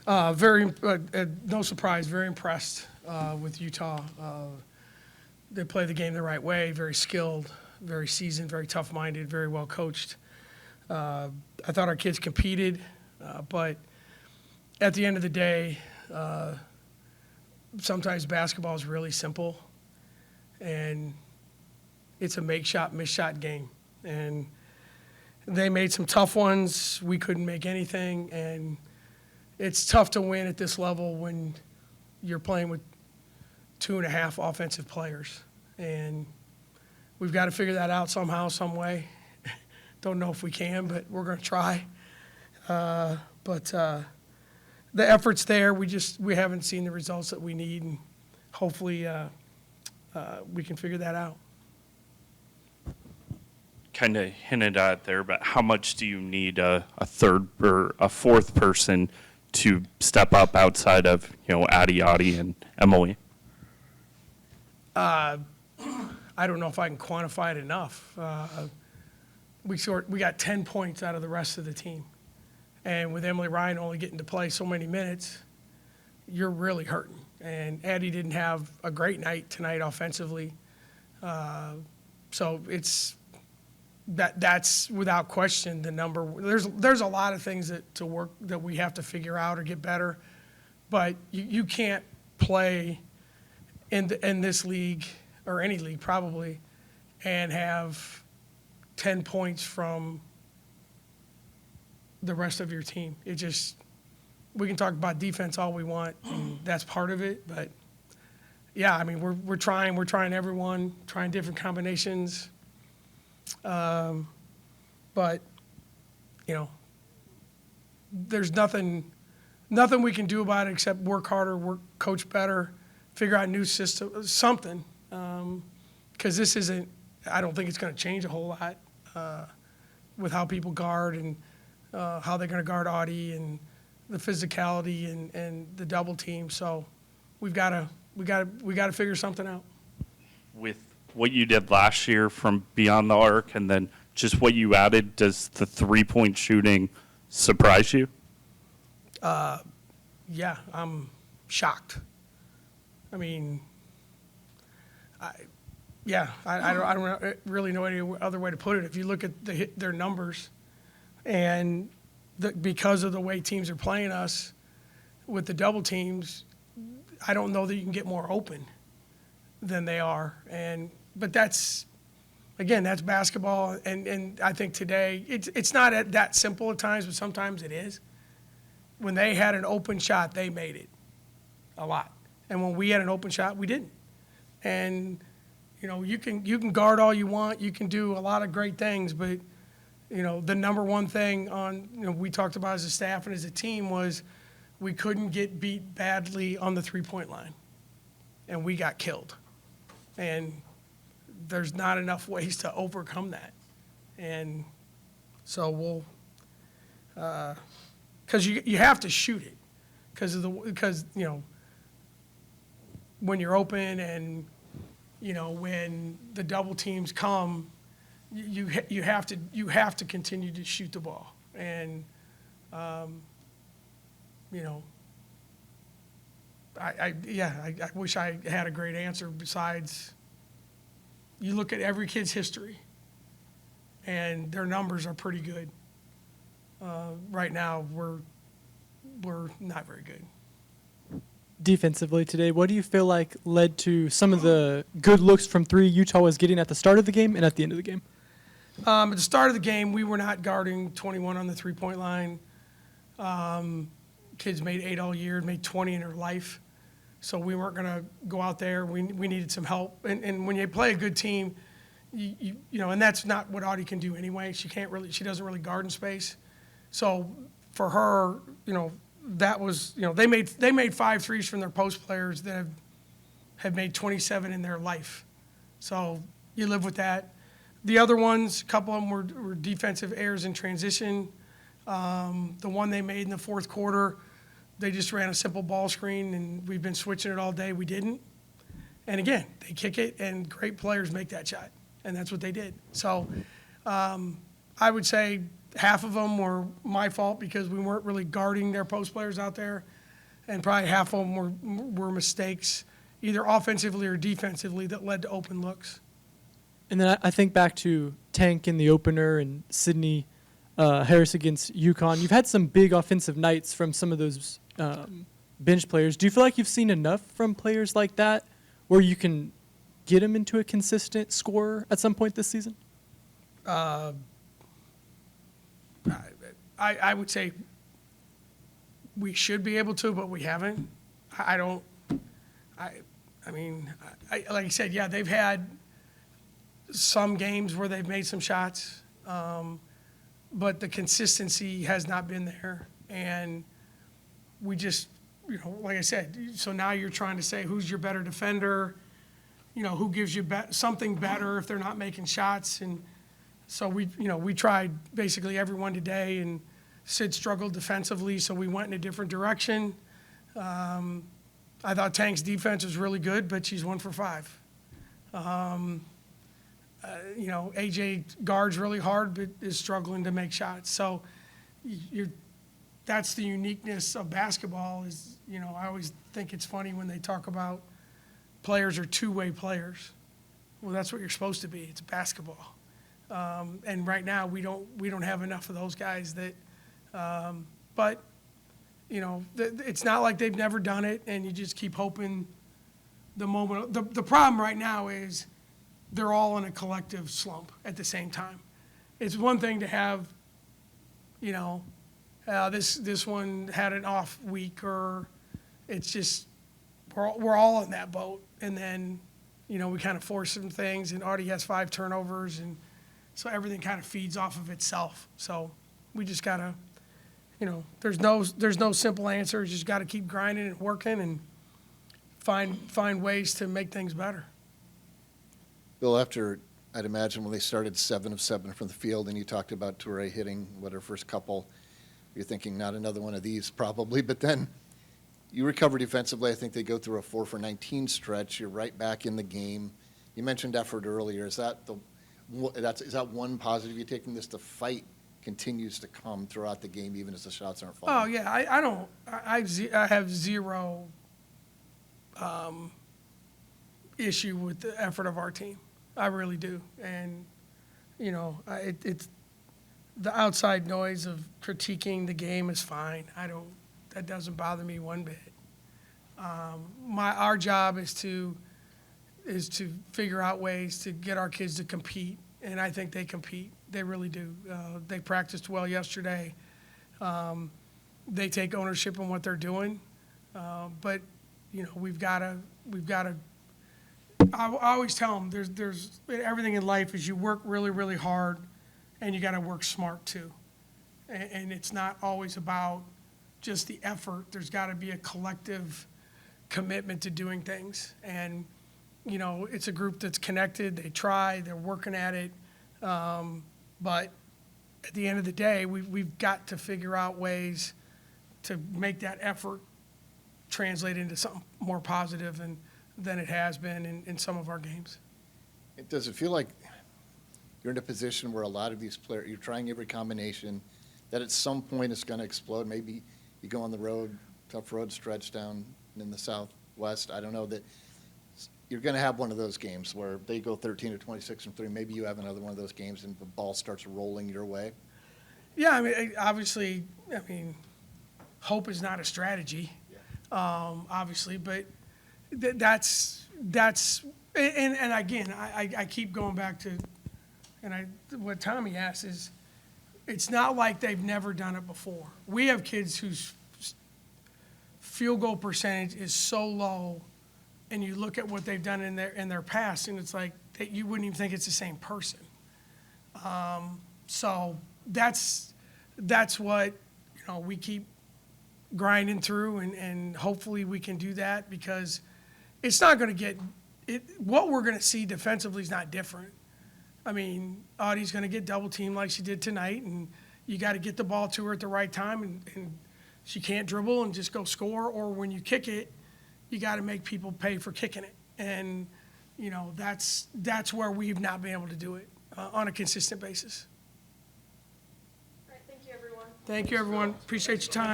No surprise, very impressed with Utah. They play the game the right way, very skilled, very seasoned, very tough-minded, very well coached. I thought our kids competed, but at the end of the day, sometimes basketball is really simple, and it's a make shot, miss shot game. And they made some tough ones. We couldn't make anything, and it's tough to win at this level when you're playing with 2.5 offensive players. And we've got to figure that out somehow, some way. Don't know if we can, but we're going to try. But the effort's there. We haven't seen the results that we need, and hopefully we can figure that out. Kind of hinted at there, but how much do you need a third or a fourth person to step up outside of, Audi, and Emily? I don't know if I can quantify it enough. We got 10 points out of the rest of the team. And with Emily Ryan only getting to play so many minutes, you're really hurting. And Addie didn't have a great night tonight offensively. So that's without question the number. There's a lot of things that we have to figure out or get better. But you can't play in this league, or any league probably, and have 10 points from the rest of your team. We can talk about defense all we want, and that's part of it. But yeah, I mean, we're trying everyone, trying different combinations. But there's nothing we can do about it except work harder, coach better, figure out a new system, something. Because this isn't. I don't think it's going to change a whole lot with how people guard and how they're going to guard Audi and the physicality and the double team. So we got to figure something out. With what you did last year from beyond the arc, and then just what you added, does the 3-point shooting surprise you? Yeah, I'm shocked. I mean, I don't really know any other way to put it. If you look at their numbers, and because of the way teams are playing us with the double teams, I don't know that you can get more open than they are. But that's basketball, and I think today it's not that simple at times, but sometimes it is. When they had an open shot, they made it a lot, and when we had an open shot, we didn't. And you can guard all you want, you can do a lot of great things, but the number one thing we talked about as a staff and as a team was we couldn't get beat badly on the 3-point line, and we got killed. And there's not enough ways to overcome that. And so we'll, because you have to shoot it, because when you're open and when the double teams come, you have to continue to shoot the ball. And I wish I had a great answer besides you look at every kid's history, and their numbers are pretty good. Right now, we're not very good. Defensively today, what do you feel like led to some of the good looks from three Utah was getting at the start of the game and at the end of the game? At the start of the game, we were not guarding 21 on the 3-point line. Kids made 8 all year, made 20 in their life. So we weren't going to go out there. We needed some help. And when you play a good team, and that's not what Audi can do anyway. She doesn't really guard in space. So for her, that was, they made 5 threes from their post players that have made 27 in their life. So you live with that. The other ones, a couple of them were defensive errors in transition. The one they made in the fourth quarter, they just ran a simple ball screen, and we've been switching it all day. We didn't. And again, they kick it, and great players make that shot, and that's what they did. So I would say half of them were my fault because we weren't really guarding their post players out there, and probably half of them were mistakes, either offensively or defensively, that led to open looks. And then I think back to Tank in the opener and Sydney Harris against UConn. You've had some big offensive nights from some of those bench players. Do you feel like you've seen enough from players like that where you can get them into a consistent scorer at some point this season? I would say we should be able to, but we haven't. Like I said, yeah, they've had some games where they've made some shots, but the consistency has not been there. And we just, like I said, so now you're trying to say who's your better defender, who gives you something better if they're not making shots. And so we tried basically everyone today, and Sid struggled defensively, so we went in a different direction. I thought Tank's defense was really good, but she's 1 for 5. AJ guards really hard, but is struggling to make shots. So that's the uniqueness of basketball is, I always think it's funny when they talk about players are two-way players. Well, that's what you're supposed to be. It's basketball. And right now we don't have enough of those guys that, but it's not like they've never done it, and you just keep hoping the moment. The problem right now is they're all in a collective slump at the same time. It's one thing to have, this one had an off week, or it's just we're all in that boat, and then we kind of force some things, and Audi has 5 turnovers, and so everything kind of feeds off of itself. So we just gotta, there's no simple answer. You just got to keep grinding and working and find ways to make things better. Bill, after, I'd imagine when they started 7 of 7 from the field, and you talked about Toure hitting her first couple, you're thinking not another one of these probably, but then you recover defensively. I think they go through a 4 for 19 stretch. You're right back in the game. You mentioned effort earlier. Is that one positive you're taking this? The fight continues to come throughout the game, even as the shots aren't falling. Oh yeah, I have zero issue with the effort of our team. I really do, and it's the outside noise of critiquing the game is fine. That doesn't bother me one bit. Our job is to figure out ways to get our kids to compete, and I think they compete. They really do. They practiced well yesterday. They take ownership in what they're doing, but we've got to. I always tell them there's everything in life is you work really, really hard, and you got to work smart too. And it's not always about just the effort. There's got to be a collective commitment to doing things. And it's a group that's connected. They try. They're working at it. But at the end of the day, we've got to figure out ways to make that effort translate into something more positive than it has been in some of our games. Does it feel like you're in a position where a lot of these players, you're trying every combination, that at some point it's going to explode? Maybe you go on the road, tough road stretch down in the Southwest. I don't know, that you're going to have one of those games where they go 13 or 26 from 3. Maybe you have another one of those games and the ball starts rolling your way. Yeah, obviously, hope is not a strategy, obviously, but that's and again, I keep going back to, what Tommy asked is, it's not like they've never done it before. We have kids whose field goal percentage is so low, and you look at what they've done in their past, and it's like you wouldn't even think it's the same person. So that's what we keep grinding through, and hopefully we can do that, because it's not going to get it. What we're going to see defensively is not different. Audie's going to get double teamed like she did tonight, and you got to get the ball to her at the right time, and she can't dribble and just go score. Or when you kick it, you got to make people pay for kicking it, and that's where we've not been able to do it on a consistent basis. Thank you, everyone. Appreciate your time.